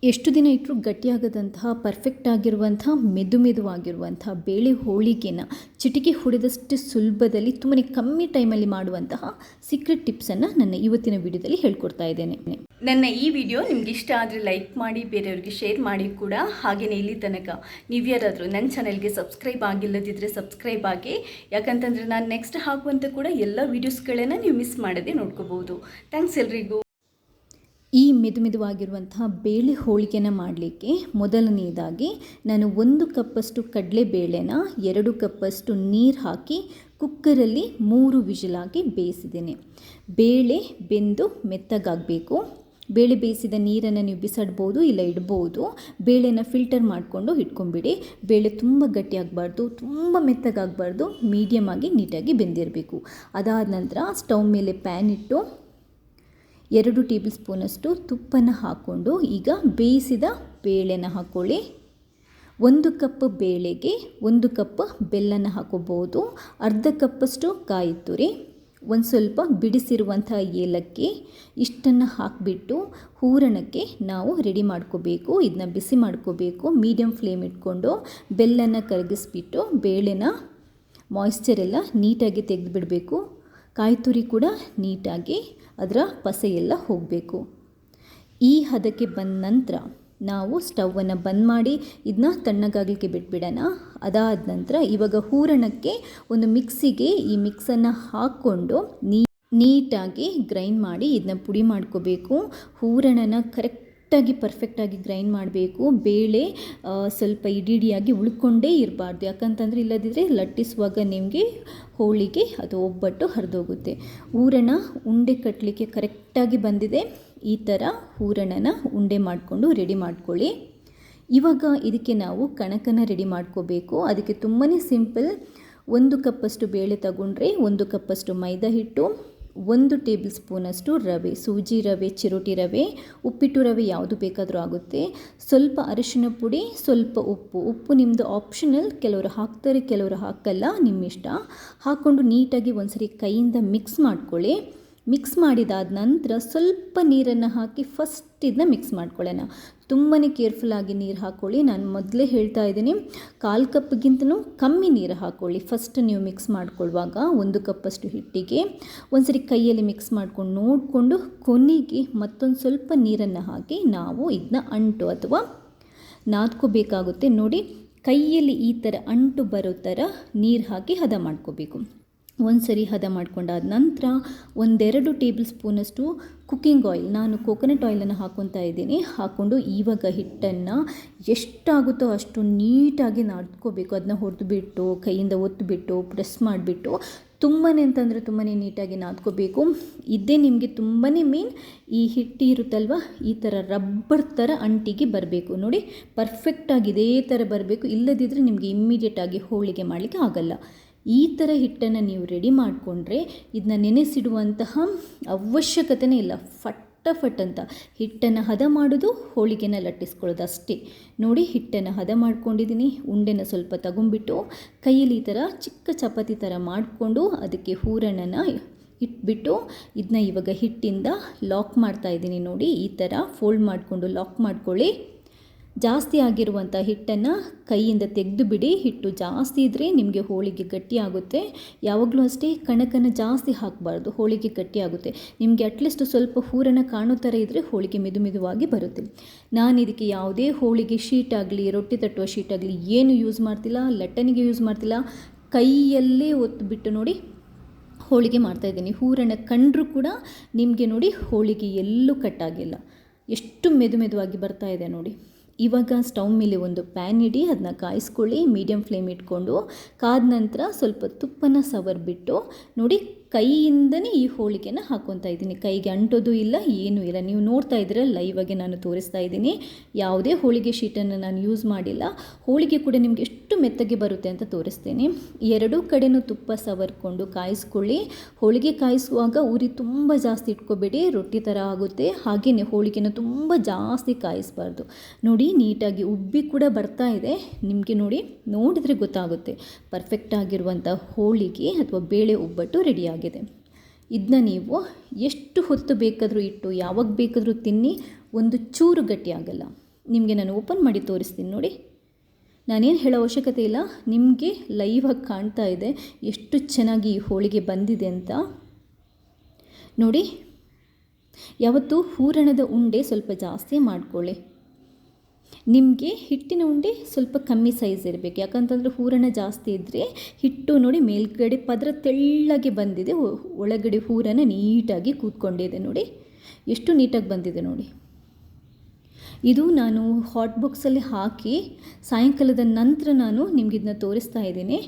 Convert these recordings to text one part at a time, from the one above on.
ಎಷ್ಟು ದಿನ ಇಟ್ಟರೂ ಗಟ್ಟಿಯಾಗದಂತಹ ಪರ್ಫೆಕ್ಟ್ ಆಗಿರುವಂತಹ ಮೆದುವಾಗಿರುವಂತಹ ಬೇಳೆ ಹೋಳಿಗೆನ ಚಿಟಿಕೆ ಹೊಡೆದಷ್ಟು ಸುಲಭದಲ್ಲಿ ತುಂಬಾ ಕಮ್ಮಿ ಟೈಮಲ್ಲಿ ಮಾಡುವಂತಹ ಸೀಕ್ರೆಟ್ ಟಿಪ್ಸನ್ನು ನನ್ನ ಇವತ್ತಿನ ವಿಡಿಯೋದಲ್ಲಿ ಹೇಳ್ಕೊಡ್ತಾ ಇದ್ದೇನೆ. ನನ್ನ ಈ ವಿಡಿಯೋ ನಿಮ್ಗೆ ಇಷ್ಟ ಆದರೆ ಲೈಕ್ ಮಾಡಿ, ಬೇರೆಯವರಿಗೆ ಶೇರ್ ಮಾಡಿ ಕೂಡ. ಹಾಗೆಯೇ ಇಲ್ಲಿ ತನಕ ನೀವು ಯಾರಾದರೂ ನನ್ನ ಚಾನೆಲ್ಗೆ ಸಬ್ಸ್ಕ್ರೈಬ್ ಆಗಿಲ್ಲದಿದ್ದರೆ ಸಬ್ಸ್ಕ್ರೈಬ್ ಆಗಿ, ಯಾಕಂತಂದರೆ ನಾನು ನೆಕ್ಸ್ಟ್ ಹಾಕುವಂಥ ಕೂಡ ಎಲ್ಲ ವೀಡಿಯೋಸ್ಗಳನ್ನು ನೀವು ಮಿಸ್ ಮಾಡದೆ ನೋಡ್ಕೋಬೋದು. ಥ್ಯಾಂಕ್ಸ್ ಎಲ್ರಿಗೂ. ಈ ಮೆದುವಾಗಿರುವಂತಹ ಬೇಳೆ ಹೋಳಿಗೆನ ಮಾಡಲಿಕ್ಕೆ ಮೊದಲನೆಯದಾಗಿ ನಾನು 1 ಕಪ್ಪಷ್ಟು ಕಡಲೆಬೇಳೆನ 2 ಕಪ್ಪಷ್ಟು ನೀರು ಹಾಕಿ ಕುಕ್ಕರಲ್ಲಿ 3 ವಿಜಿಲಾಗಿ ಬೇಯಿಸಿದ್ದೇನೆ. ಬೇಳೆ ಬೆಂದು ಮೆತ್ತಗಾಗಬೇಕು. ಬೇಳೆ ಬೇಯಿಸಿದ ನೀರನ್ನು ನೀವು ಬಿಸಾಡ್ಬೋದು, ಇಲ್ಲ ಇಡ್ಬೋದು. ಬೇಳೆನ ಫಿಲ್ಟರ್ ಮಾಡಿಕೊಂಡು ಇಟ್ಕೊಂಬಿಡಿ. ಬೇಳೆ ತುಂಬ ಗಟ್ಟಿಯಾಗಬಾರ್ದು, ತುಂಬ ಮೆತ್ತಗಾಗಬಾರ್ದು, ಮೀಡಿಯಮ್ ಆಗಿ ನೀಟಾಗಿ ಬೆಂದಿರಬೇಕು. ಅದಾದ ನಂತರ ಸ್ಟವ್ ಮೇಲೆ ಪ್ಯಾನ್ ಇಟ್ಟು 2 ಟೇಬಲ್ ಸ್ಪೂನಷ್ಟು ತುಪ್ಪನ ಹಾಕ್ಕೊಂಡು ಈಗ ಬೇಯಿಸಿದ ಬೇಳೆನ ಹಾಕ್ಕೊಳ್ಳಿ. 1 ಕಪ್ ಬೇಳೆಗೆ 1 ಕಪ್ ಬೆಲ್ಲನ ಹಾಕೋಬೋದು. ಅರ್ಧ ಕಪ್ಪಷ್ಟು ಕಾಯಿ ತುರಿ, ಒಂದು ಸ್ವಲ್ಪ ಬಿಡಿಸಿರುವಂಥ ಏಲಕ್ಕಿ, ಇಷ್ಟನ್ನು ಹಾಕಿಬಿಟ್ಟು ಹೂರಣಕ್ಕೆ ನಾವು ರೆಡಿ ಮಾಡ್ಕೋಬೇಕು. ಇದನ್ನ ಬಿಸಿ ಮಾಡ್ಕೋಬೇಕು. ಮೀಡಿಯಮ್ ಫ್ಲೇಮ್ ಇಟ್ಕೊಂಡು ಬೆಲ್ಲನ ಕರಗಿಸ್ಬಿಟ್ಟು ಬೇಳೆನ ಮಾಯಿಶ್ಚರ್ ಎಲ್ಲ ನೀಟಾಗಿ ತೆಗೆದುಬಿಡಬೇಕು. ಕಾಯಿ ತುರಿ ಕೂಡ ನೀಟಾಗಿ ಅದರ ಪಸೆಯೆಲ್ಲ ಹೋಗಬೇಕು. ಈ ಹದಕ್ಕೆ ಬಂದ ನಂತರ ನಾವು ಸ್ಟವನ್ನು ಬಂದ್ ಮಾಡಿ ಇದನ್ನ ತಣ್ಣಗಾಗಲಿಕ್ಕೆ ಬಿಟ್ಬಿಡೋಣ. ಅದಾದ ನಂತರ ಇವಾಗ ಹೂರಣಕ್ಕೆ ಒಂದು ಮಿಕ್ಸಿಗೆ ಈ ಮಿಕ್ಸನ್ನು ಹಾಕ್ಕೊಂಡು ನೀಟಾಗಿ ಗ್ರೈಂಡ್ ಮಾಡಿ ಇದನ್ನ ಪುಡಿ ಮಾಡ್ಕೋಬೇಕು. ಹೂರಣನ ಕರೆಕ್ಟಾಗಿ ಪರ್ಫೆಕ್ಟಾಗಿ ಗ್ರೈಂಡ್ ಮಾಡಬೇಕು. ಬೇಳೆ ಸ್ವಲ್ಪ ಇಡಿಯಾಗಿ ಉಳ್ಕೊಂಡೇ ಇರಬಾರ್ದು, ಯಾಕಂತಂದರೆ ಇಲ್ಲದಿದ್ದರೆ ಲಟ್ಟಿಸುವಾಗ ನಿಮಗೆ ಹೋಳಿಗೆ ಅದು ಒಬ್ಬಟ್ಟು ಹರಿದೋಗುತ್ತೆ. ಹೂರಣ ಉಂಡೆ ಕಟ್ಟಲಿಕ್ಕೆ ಕರೆಕ್ಟಾಗಿ ಬಂದಿದೆ. ಈ ಥರ ಹೂರಣನ ಉಂಡೆ ಮಾಡಿಕೊಂಡು ರೆಡಿ ಮಾಡ್ಕೊಳ್ಳಿ. ಇವಾಗ ಇದಕ್ಕೆ ನಾವು ಕಣಕನ ರೆಡಿ ಮಾಡ್ಕೋಬೇಕು. ಅದಕ್ಕೆ ತುಂಬಾ ಸಿಂಪಲ್. 1 ಕಪ್ಪಷ್ಟು ಬೇಳೆ ತಗೊಂಡ್ರೆ 1 ಕಪ್ಪಷ್ಟು ಮೈದಾ ಹಿಟ್ಟು, 1 ಟೇಬಲ್ ಸ್ಪೂನಷ್ಟು ರವೆ, ಸೂಜಿ ರವೆ, ಚಿರೋಟಿ ರವೆ, ಉಪ್ಪಿಟ್ಟು ರವೆ ಯಾವುದು ಬೇಕಾದರೂ ಆಗುತ್ತೆ. ಸ್ವಲ್ಪ ಅರಿಶಿನ ಪುಡಿ, ಸ್ವಲ್ಪ ಉಪ್ಪು ನಿಮ್ಮದು ಆಪ್ಷನಲ್. ಕೆಲವರು ಹಾಕ್ತಾರೆ, ಕೆಲವರು ಹಾಕಲ್ಲ, ನಿಮ್ಮ ಇಷ್ಟ. ಹಾಕ್ಕೊಂಡು ನೀಟಾಗಿ ಒಂದ್ಸರಿ ಕೈಯಿಂದ ಮಿಕ್ಸ್ ಮಾಡ್ಕೊಳ್ಳಿ. ಮಿಕ್ಸ್ ಮಾಡಿದಾದ ನಂತರ ಸ್ವಲ್ಪ ನೀರನ್ನು ಹಾಕಿ ಫಸ್ಟ್ ಇದನ್ನ ಮಿಕ್ಸ್ ಮಾಡ್ಕೊಳ್ಳೋಣ. ತುಂಬಾ ಕೇರ್ಫುಲ್ಲಾಗಿ ನೀರು ಹಾಕ್ಕೊಳ್ಳಿ. ನಾನು ಮೊದಲೇ ಹೇಳ್ತಾ ಇದ್ದೀನಿ, 1/4 ಕಪ್ಗಿಂತಲೂ ಕಮ್ಮಿ ನೀರು ಹಾಕ್ಕೊಳ್ಳಿ. ಫಸ್ಟ್ ನೀವು ಮಿಕ್ಸ್ ಮಾಡ್ಕೊಳ್ಳುವಾಗ 1 ಕಪ್ಪಷ್ಟು ಹಿಟ್ಟಿಗೆ ಒಂದ್ಸರಿ ಕೈಯಲ್ಲಿ ಮಿಕ್ಸ್ ಮಾಡ್ಕೊಂಡು ನೋಡಿಕೊಂಡು ಕೊನೆಗೆ ಮತ್ತೊಂದು ಸ್ವಲ್ಪ ನೀರನ್ನು ಹಾಕಿ ನಾವು ಇದನ್ನ ಅಂಟು ಅಥವಾ ನಾದ್ಕೋಬೇಕಾಗುತ್ತೆ. ನೋಡಿ, ಕೈಯಲ್ಲಿ ಈ ಥರ ಅಂಟು ಬರೋ ಥರ ನೀರು ಹಾಕಿ ಹದ ಮಾಡ್ಕೋಬೇಕು. ಒಂದ್ಸರಿ ಹದ ಮಾಡ್ಕೊಂಡಾದ ನಂತರ 1-2 ಟೇಬಲ್ ಸ್ಪೂನಷ್ಟು ಕುಕ್ಕಿಂಗ್ ಆಯಿಲ್, ನಾನು ಕೋಕೋನಟ್ ಆಯಿಲನ್ನು ಹಾಕ್ಕೊತಾ ಇದ್ದೀನಿ. ಹಾಕ್ಕೊಂಡು ಇವಾಗ ಹಿಟ್ಟನ್ನು ಎಷ್ಟಾಗುತ್ತೋ ಅಷ್ಟು ನೀಟಾಗಿ ನಾದ್ಕೋಬೇಕು. ಅದನ್ನ ಹೊಡೆದುಬಿಟ್ಟು ಕೈಯಿಂದ ಒತ್ತಿಬಿಟ್ಟು ಪ್ರೆಸ್ ಮಾಡಿಬಿಟ್ಟು ತುಂಬಾ ಅಂತಂದರೆ ತುಂಬಾ ನೀಟಾಗಿ ನಾದ್ಕೋಬೇಕು. ಇದೇ ನಿಮಗೆ ತುಂಬಾ ಮೇನ್. ಈ ಹಿಟ್ಟು ಇರುತ್ತಲ್ವ, ಈ ಥರ ರಬ್ಬರ್ ಥರ ಅಂಟಿಗೆ ಬರಬೇಕು. ನೋಡಿ, ಪರ್ಫೆಕ್ಟಾಗಿ ಇದೇ ಥರ ಬರಬೇಕು. ಇಲ್ಲದಿದ್ದರೆ ನಿಮಗೆ ಇಮ್ಮಿಡಿಯೇಟಾಗಿ ಹೋಳಿಗೆ ಮಾಡಲಿಕ್ಕೆ ಆಗಲ್ಲ. ಈ ಥರ ಹಿಟ್ಟನ್ನು ನೀವು ರೆಡಿ ಮಾಡಿಕೊಂಡ್ರೆ ಇದನ್ನ ನೆನೆಸಿಡುವಂತಹ ಅವಶ್ಯಕತೆಯೇ ಇಲ್ಲ. ಫಟ್ ಅಂತ ಹಿಟ್ಟನ್ನು ಹದ ಮಾಡೋದು, ಹೋಳಿಗೆನ ಲಟ್ಟಿಸ್ಕೊಳ್ಳೋದು ಅಷ್ಟೇ. ನೋಡಿ, ಹಿಟ್ಟನ್ನು ಹದ ಮಾಡ್ಕೊಂಡಿದ್ದೀನಿ. ಉಂಡೆನ ಸ್ವಲ್ಪ ತಗೊಂಡ್ಬಿಟ್ಟು ಕೈಯಲ್ಲಿ ಈ ಥರ ಚಿಕ್ಕ ಚಪಾತಿ ಥರ ಮಾಡಿಕೊಂಡು ಅದಕ್ಕೆ ಹೂರಣನ ಇಟ್ಬಿಟ್ಟು ಇದನ್ನ ಇವಾಗ ಹಿಟ್ಟಿಂದ ಲಾಕ್ ಮಾಡ್ತಾ ಇದ್ದೀನಿ. ನೋಡಿ, ಈ ಥರ ಫೋಲ್ಡ್ ಮಾಡಿಕೊಂಡು ಲಾಕ್ ಮಾಡ್ಕೊಳ್ಳಿ. ಜಾಸ್ತಿ ಆಗಿರುವಂಥ ಹಿಟ್ಟನ್ನು ಕೈಯಿಂದ ತೆಗೆದು ಬಿಡಿ. ಹಿಟ್ಟು ಜಾಸ್ತಿ ಇದ್ದರೆ ನಿಮಗೆ ಹೋಳಿಗೆ ಗಟ್ಟಿಯಾಗುತ್ತೆ. ಯಾವಾಗಲೂ ಅಷ್ಟೇ ಕಣಕನ್ನು ಜಾಸ್ತಿ ಹಾಕಬಾರ್ದು, ಹೋಳಿಗೆ ಗಟ್ಟಿಯಾಗುತ್ತೆ. ನಿಮಗೆ ಅಟ್ಲೀಸ್ಟ್ ಸ್ವಲ್ಪ ಹೂರಣ ಕಾಣೋ ಥರ ಇದ್ದರೆ ಹೋಳಿಗೆ ಮೆದುವಾಗಿ ಬರುತ್ತೆ. ನಾನು ಇದಕ್ಕೆ ಯಾವುದೇ ಹೋಳಿಗೆ ಶೀಟ್ ಆಗಲಿ, ರೊಟ್ಟಿ ತಟ್ಟುವ ಶೀಟ್ ಆಗಲಿ ಏನು ಯೂಸ್ ಮಾಡ್ತಿಲ್ಲ, ಲಟ್ಟಣಿಗೆ ಯೂಸ್ ಮಾಡ್ತಿಲ್ಲ. ಕೈಯಲ್ಲೇ ಒತ್ತಿಬಿಟ್ಟು ನೋಡಿ ಹೋಳಿಗೆ ಮಾಡ್ತಾಯಿದ್ದೀನಿ. ಹೂರಣ ಕಂಡರೂ ಕೂಡ ನಿಮಗೆ ನೋಡಿ ಹೋಳಿಗೆ ಎಲ್ಲೂ ಕಟ್ಟಾಗಿಲ್ಲ, ಎಷ್ಟು ಮೆದುವಾಗಿ ಬರ್ತಾ ಇದೆ ನೋಡಿ. ಇವಾಗ ಸ್ಟವ್ ಮೇಲೆ ಒಂದು ಪ್ಯಾನ್ ಇಡಿ, ಅದನ್ನ ಕಾಯಿಸ್ಕೊಳ್ಳಿ. ಮೀಡಿಯಮ್ ಫ್ಲೇಮ್ ಇಟ್ಕೊಂಡು ಕಾದ ನಂತರ ಸ್ವಲ್ಪ ತುಪ್ಪನ ಸವರ್ಬಿಟ್ಟು ನೋಡಿ ಕೈಯಿಂದನೇ ಈ ಹೋಳಿಗೆನ ಹಾಕ್ಕೊತಾ ಇದ್ದೀನಿ. ಕೈಗೆ ಅಂಟೋದು ಇಲ್ಲ, ಏನೂ ಇಲ್ಲ. ನೀವು ನೋಡ್ತಾ ಇದ್ದೀರ, ಲೈವ್ ಆಗಿ ನಾನು ತೋರಿಸ್ತಾ ಇದ್ದೀನಿ. ಯಾವುದೇ ಹೋಳಿಗೆ ಶೀಟನ್ನು ನಾನು ಯೂಸ್ ಮಾಡಿಲ್ಲ. ಹೋಳಿಗೆ ಕೂಡ ನಿಮಗೆ ಎಷ್ಟು ಮೆತ್ತಗೆ ಬರುತ್ತೆ ಅಂತ ತೋರಿಸ್ತೇನೆ. 2 ಕಡೆನೂ ತುಪ್ಪ ಸವರ್ಕೊಂಡು ಕಾಯಿಸ್ಕೊಳ್ಳಿ. ಹೋಳಿಗೆ ಕಾಯಿಸುವಾಗ ಉರಿ ತುಂಬ ಜಾಸ್ತಿ ಇಟ್ಕೋಬೇಡಿ, ರೊಟ್ಟಿ ಥರ ಆಗುತ್ತೆ. ಹಾಗೆಯೇ ಹೋಳಿಗೆನ ತುಂಬ ಜಾಸ್ತಿ ಕಾಯಿಸಬಾರ್ದು. ನೋಡಿ, ನೀಟಾಗಿ ಉಬ್ಬಿ ಕೂಡ ಬರ್ತಾ ಇದೆ. ನಿಮಗೆ ನೋಡಿದರೆ ಗೊತ್ತಾಗುತ್ತೆ ಪರ್ಫೆಕ್ಟ್ ಆಗಿರುವಂಥ ಹೋಳಿಗೆ ಅಥವಾ ಬೇಳೆ ಒಬ್ಬಟ್ಟು ರೆಡಿಯಾಗಿದೆ. ಇದನ್ನ ನೀವು ಎಷ್ಟು ಹೊತ್ತು ಬೇಕಾದರೂ ಇಟ್ಟು ಯಾವಾಗ ಬೇಕಾದರೂ ತಿನ್ನಿ, ಒಂದು ಚೂರು ಗಟ್ಟಿ ಆಗಲ್ಲ. ನಿಮಗೆ ನಾನು ಓಪನ್ ಮಾಡಿ ತೋರಿಸ್ತೀನಿ ನೋಡಿ. ನಾನೇನು ಹೇಳೋ ಅವಶ್ಯಕತೆ ಇಲ್ಲ, ನಿಮಗೆ ಲೈವಾಗಿ ಕಾಣ್ತಾ ಇದೆ ಎಷ್ಟು ಚೆನ್ನಾಗಿ ಈ ಹೋಳಿಗೆ ಬಂದಿದೆ ಅಂತ ನೋಡಿ. ಯಾವತ್ತೂ ಹೂರಣದ ಉಂಡೆ ಸ್ವಲ್ಪ ಜಾಸ್ತಿ ಮಾಡ್ಕೊಳ್ಳಿ. ನಿಮಗೆ ಹಿಟ್ಟಿನ ಉಂಡೆ ಸ್ವಲ್ಪ ಕಮ್ಮಿ ಸೈಜ್ ಇರಬೇಕು, ಯಾಕಂತಂದರೆ ಹೂರಣ ಜಾಸ್ತಿ ಇದ್ದರೆ ಹಿಟ್ಟು ನೋಡಿ ಮೇಲ್ಗಡೆ ಪದರ ತೆಳ್ಳಗೆ ಬಂದಿದೆ, ಒಳಗಡೆ ಹೂರಣ ನೀಟಾಗಿ ಕೂತ್ಕೊಂಡಿದೆ ನೋಡಿ, ಎಷ್ಟು ನೀಟಾಗಿ ಬಂದಿದೆ ನೋಡಿ. ಇದು ನಾನು ಹಾಟ್ ಬಾಕ್ಸಲ್ಲಿ ಹಾಕಿ ಸಾಯಂಕಾಲದ ನಂತರ ನಾನು ನಿಮ್ಗೆ ಇದನ್ನ ತೋರಿಸ್ತಾ ಇದ್ದೀನಿ.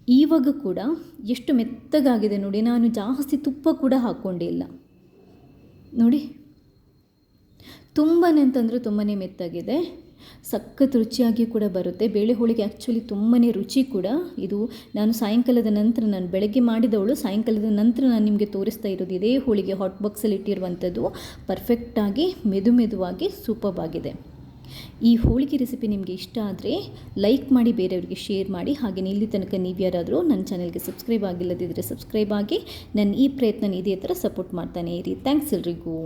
ಇವಾಗ ಕೂಡ ಎಷ್ಟು ಮೆತ್ತಗಾಗಿದೆ ನೋಡಿ, ನಾನು ಜಾಸ್ತಿ ತುಪ್ಪ ಕೂಡ ಹಾಕ್ಕೊಂಡಿಲ್ಲ ನೋಡಿ. ತುಂಬಾ ಅಂತಂದರೆ ತುಂಬಾ ಮೆತ್ತಾಗಿದೆ, ಸಖತ್ ರುಚಿಯಾಗಿ ಕೂಡ ಬರುತ್ತೆ. ಬೇಳೆ ಹೋಳಿಗೆ ಆ್ಯಕ್ಚುಲಿ ತುಂಬಾ ರುಚಿ ಕೂಡ. ಇದು ನಾನು ಸಾಯಂಕಾಲದ ನಂತರ, ನಾನು ಬೆಳಗ್ಗೆ ಮಾಡಿದವಳು, ಸಾಯಂಕಾಲದ ನಂತರ ನಾನು ನಿಮಗೆ ತೋರಿಸ್ತಾ ಇರೋದು ಇದೇ ಹೋಳಿಗೆ ಹಾಟ್ ಬಾಕ್ಸಲ್ಲಿ ಇಟ್ಟಿರುವಂಥದ್ದು. ಪರ್ಫೆಕ್ಟಾಗಿ ಮೆದುವಾಗಿ ಸೂಪರ್ ಆಗಿದೆ. ಈ ಹೋಳಿಗೆ ರೆಸಿಪಿ ನಿಮಗೆ ಇಷ್ಟ ಆದರೆ ಲೈಕ್ ಮಾಡಿ, ಬೇರೆಯವರಿಗೆ ಶೇರ್ ಮಾಡಿ. ಹಾಗೆಯೇ ಇಲ್ಲಿ ತನಕ ನೀವು ಯಾರಾದರೂ ನನ್ನ ಚಾನಲ್ಗೆ ಸಬ್ಸ್ಕ್ರೈಬ್ ಆಗಿಲ್ಲದಿದ್ದರೆ ಸಬ್ಸ್ಕ್ರೈಬ್ ಆಗಿ ನನ್ನ ಈ ಪ್ರಯತ್ನ ಇದೇ ಥರ ಸಪೋರ್ಟ್ ಮಾಡ್ತಾನೆ ಇರಿ. ಥ್ಯಾಂಕ್ಸ್ ಎಲ್ರಿಗೂ.